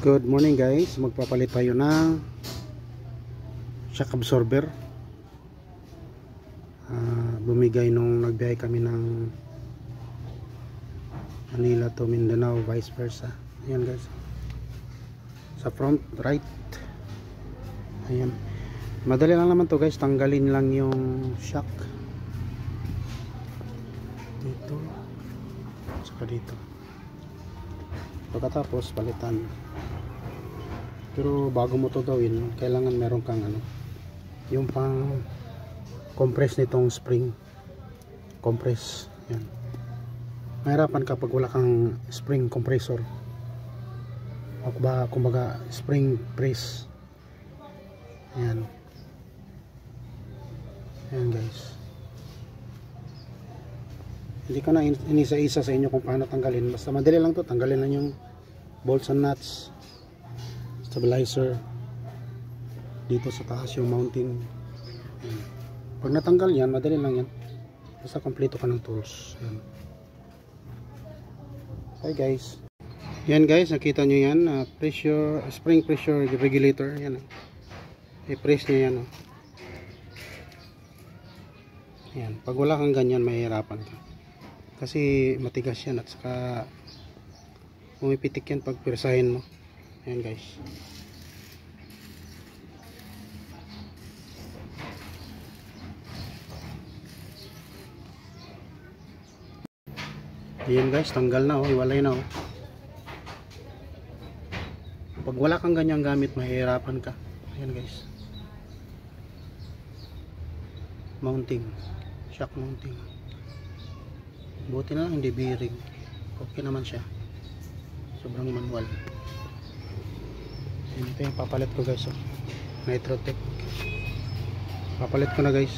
Good morning guys, magpapalit tayo ng shock absorber. Bumigay nung nagbiyahe kami ng Manila to Mindanao, vice versa. Ayan guys, sa front right. Ayan, madali lang naman to guys, tanggalin lang yung shock dito saka dito, pagkatapos palitan. Pero bago mo to gawin, kailangan meron kang yung pang compress nitong spring compress. Yan, mahirapan kapag wala kang spring compressor o kumbaga spring press. Yan, yan guys, hindi ko na inisa-isa sa inyo kung paano tanggalin, basta madali lang to. Tanggalin lang yung bolts and nuts, stabilizer, dito sa taas yung mounting. Yan, pag natanggal yan, madali lang yan, basta kompleto ka ng tools. Yan. Okay guys, yan guys, nakita nyo yan, pressure, spring pressure regulator. Yan, i-press nyo yan. Yan, pag wala kang ganyan, mahihirapan ka kasi matigas yan at saka pumipitik yan pag persahin mo. Ayan guys, ayan guys, tanggal na hiwalay na Pag wala kang ganyang gamit, mahihirapan ka. Ayan guys, mounting, shock mounting, buti na lang hindi bearing, okay naman siya, sobrang manual. Ito yung papalit ko guys, Nitrotech, papalit ko na guys.